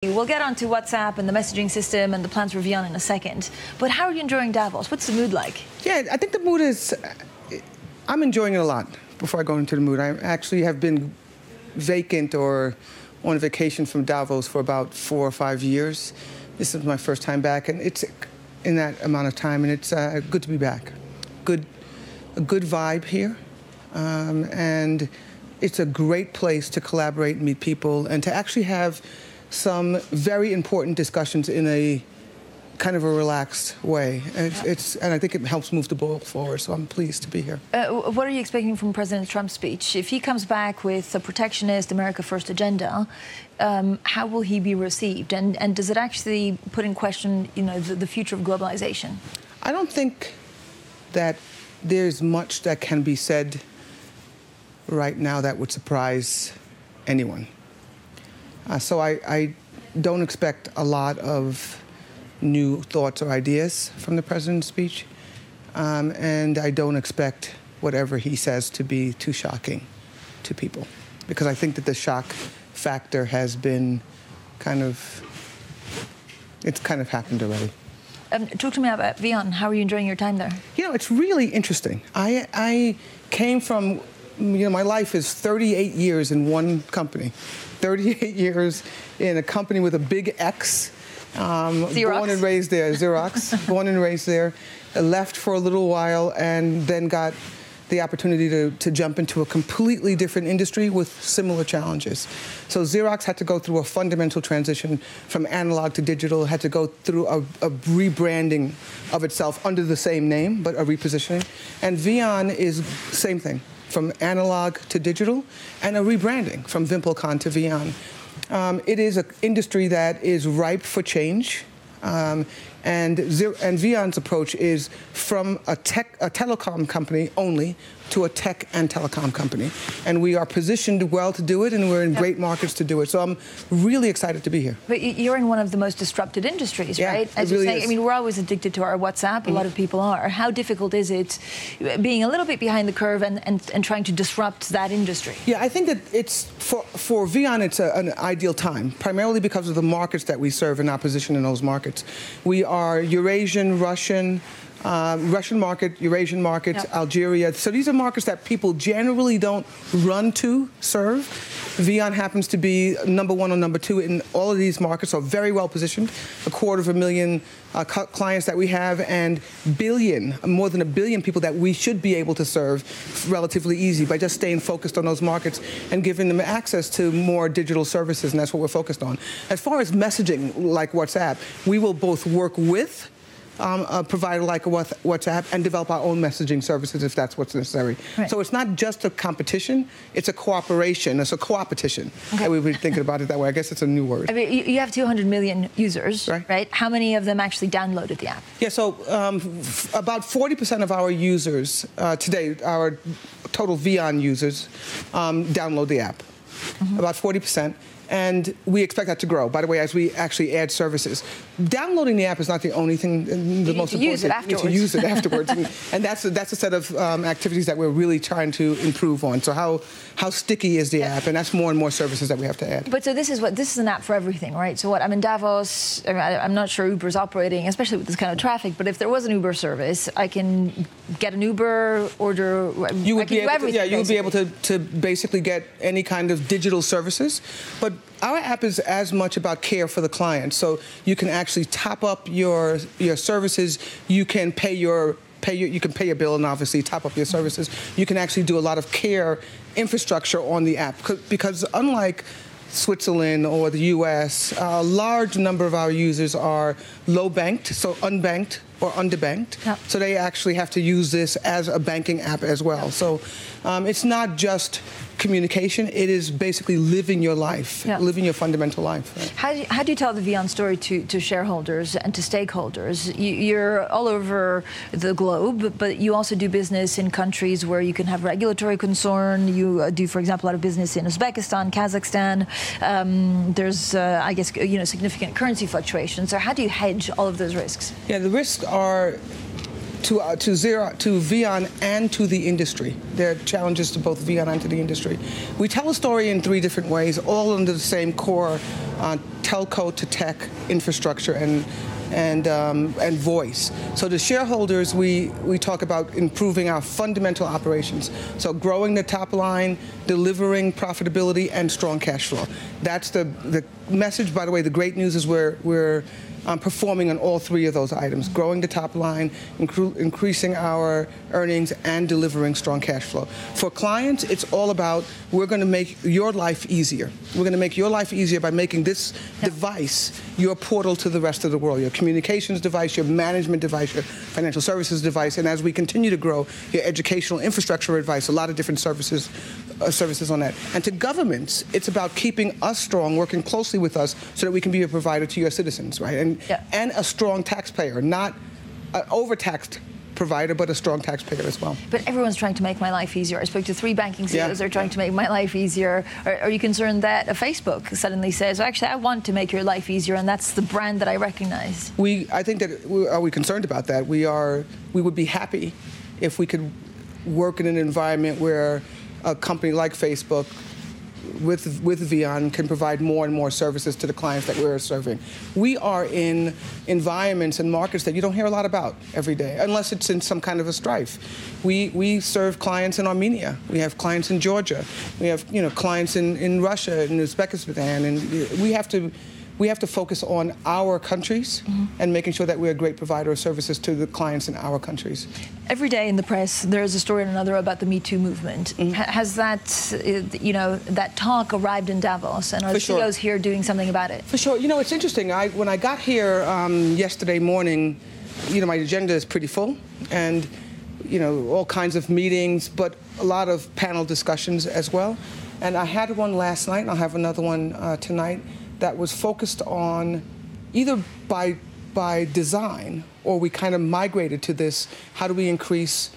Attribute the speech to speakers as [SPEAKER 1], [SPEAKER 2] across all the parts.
[SPEAKER 1] We'll get on to WhatsApp and the messaging system and the plans for Veon in a second. But how are you enjoying Davos? What's the mood like?
[SPEAKER 2] Yeah, I think the mood is... I'm enjoying it a lot before I go into the mood. I actually have been vacant or on vacation from Davos for about 4 or 5 years. This is my first time back, and it's in that amount of time, and it's good to be back. A good vibe here, and it's a great place to collaborate and meet people and to actually have some very important discussions in a kind of a relaxed way. And I think it helps move the ball forward, so I'm pleased to be here.
[SPEAKER 1] What are you expecting from President Trump's speech? If he comes back with a protectionist, America First agenda, how will he be received? And does it actually put in question, the future of globalization?
[SPEAKER 2] I don't think that there's much that can be said right now that would surprise anyone. So I don't expect a lot of new thoughts or ideas from the president's speech, and I don't expect whatever he says to be too shocking to people, because I think that the shock factor has been it's kind of happened already.
[SPEAKER 1] Talk to me about Veon. How are you enjoying your time there?
[SPEAKER 2] It's really interesting. I came from, my life is 38 years in one company. 38 years in a company with a big X.
[SPEAKER 1] Xerox.
[SPEAKER 2] Born and raised there, Xerox. Born and raised there. Left for a little while and then got the opportunity to jump into a completely different industry with similar challenges. So Xerox had to go through a fundamental transition from analog to digital, had to go through a rebranding of itself under the same name, but a repositioning. And Veon is the same thing, from analog to digital, and a rebranding from Vimpelcon to Veon. It is an industry that is ripe for change, and Veon's approach is from a telecom company only to a tech and telecom company. And we are positioned well to do it, and we're in great markets to do it. So I'm really excited to be here.
[SPEAKER 1] But you're in one of the most disrupted industries, right? As you're saying, we're always addicted to our WhatsApp. A lot of people are. How difficult is it being a little bit behind the curve and trying to disrupt that industry? Yeah,
[SPEAKER 2] I think that it's, for Veon, it's an ideal time, primarily because of the markets that we serve and our position in those markets. We are Eurasian, Russian market, Eurasian market, Algeria. So these are markets that people generally don't run to serve. Veon happens to be number 1 or number 2 in all of these markets, so very well positioned. 250,000 clients that we have, and more than a billion people that we should be able to serve relatively easy by just staying focused on those markets and giving them access to more digital services, and that's what we're focused on. As far as messaging like WhatsApp, we will both work with a provider like WhatsApp and develop our own messaging services if that's what's necessary. Right. So it's not just a competition, it's a cooperation, it's a co-opetition. Okay. We were thinking about it that way. I guess it's a new word.
[SPEAKER 1] You have 200 million users, right? How many of them actually downloaded the app?
[SPEAKER 2] Yeah, so about 40% of our users today, our total Veon users, download the app. About 40%. And we expect that to grow, by the way, as we actually add services. Downloading the app is not the only thing, the most important thing. You need to use it afterwards. And that's a set of activities that we're really trying to improve on. So how sticky is the app? And that's more and more services that we have to add.
[SPEAKER 1] But so this is an app for everything, right? So I'm in Davos. I'm not sure Uber's operating, especially with this kind of traffic. But if there was an Uber service, I can get an Uber, order.
[SPEAKER 2] You would be able to basically get any kind of digital services. But our app is as much about care for the client. So you can actually top up your services. You can pay your bill and obviously top up your services. You can actually do a lot of care infrastructure on the app because unlike Switzerland or the US, a large number of our users are low banked, so unbanked or underbanked. Yep. So they actually have to use this as a banking app as well. Yep. So it's not just communication, it is basically living your life, living your fundamental life. Right?
[SPEAKER 1] How do you tell the Veon story to shareholders and to stakeholders? You're all over the globe, but you also do business in countries where you can have regulatory concern. You do, for example, a lot of business in Uzbekistan, Kazakhstan. There's, I guess, significant currency fluctuations. So how do you hedge all of those risks?
[SPEAKER 2] Yeah, the risks are Veon and to the industry. There are challenges to both Veon and to the industry. We tell a story in 3 different ways, all under the same core telco to tech infrastructure and voice. So to shareholders, we talk about improving our fundamental operations. So growing the top line, delivering profitability, and strong cash flow. That's the message. By the way, the great news is we're performing on all 3 of those items, growing the top line, increasing our earnings, and delivering strong cash flow. For clients, it's all about, we're going to make your life easier. We're going to make your life easier by making this device your portal to the rest of the world, your communications device, your management device, your financial services device, and as we continue to grow, your educational infrastructure advice, a lot of different services on that. And to governments, it's about keeping us strong, working closely with us so that we can be a provider to your citizens, right? And a strong taxpayer, not an overtaxed provider, but a strong taxpayer as well.
[SPEAKER 1] But everyone's trying to make my life easier. I spoke to 3 banking CEOs that are trying to make my life easier. Are you concerned that Facebook suddenly says, actually, I want to make your life easier, and that's the brand that I recognize?
[SPEAKER 2] I think that, are we concerned about that? We would be happy if we could work in an environment where a company like Facebook with Veon can provide more and more services to the clients that we're serving. We are in environments and markets that you don't hear a lot about every day, unless it's in some kind of a strife. We serve clients in Armenia. We have clients in Georgia. We have clients in Russia and Uzbekistan, and we have to focus on our countries and making sure that we're a great provider of services to the clients in our countries.
[SPEAKER 1] Every day in the press, there's a story or another about the Me Too movement. Has that, that talk arrived in Davos, and are the CEOs here doing something about it?
[SPEAKER 2] For sure. It's interesting. When I got here yesterday morning, my agenda is pretty full, and all kinds of meetings, but a lot of panel discussions as well. And I had one last night, and I'll have another one tonight, that was focused on either by design or we kind of migrated to this, how do we increase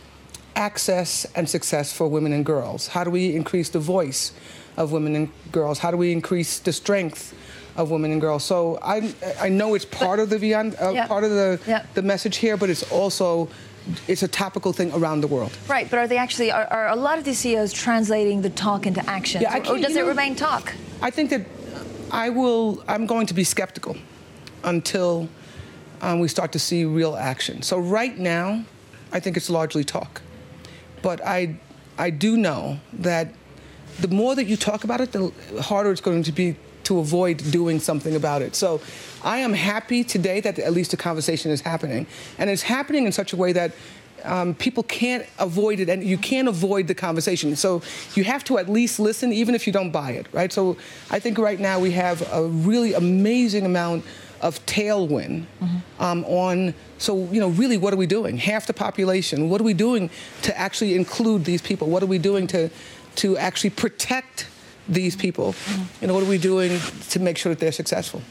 [SPEAKER 2] access and success for women and girls? How do we increase the voice of women and girls? How do we increase the strength of women and girls? So I know it's part of the Veon, part of the message here, but it's a topical thing around the world.
[SPEAKER 1] Right, but are they actually, are a lot of the CEOs translating the talk into action? Or does it remain talk?
[SPEAKER 2] I think that I'm going to be skeptical until we start to see real action. So right now, I think it's largely talk. But I do know that the more that you talk about it, the harder it's going to be to avoid doing something about it. So I am happy today that at least a conversation is happening. And it's happening in such a way that people can't avoid it, and you can't avoid the conversation. So you have to at least listen, even if you don't buy it, right? So I think right now we have a really amazing amount of tailwind really, what are we doing? Half the population, what are we doing to actually include these people? What are we doing to actually protect these people? What are we doing to make sure that they're successful?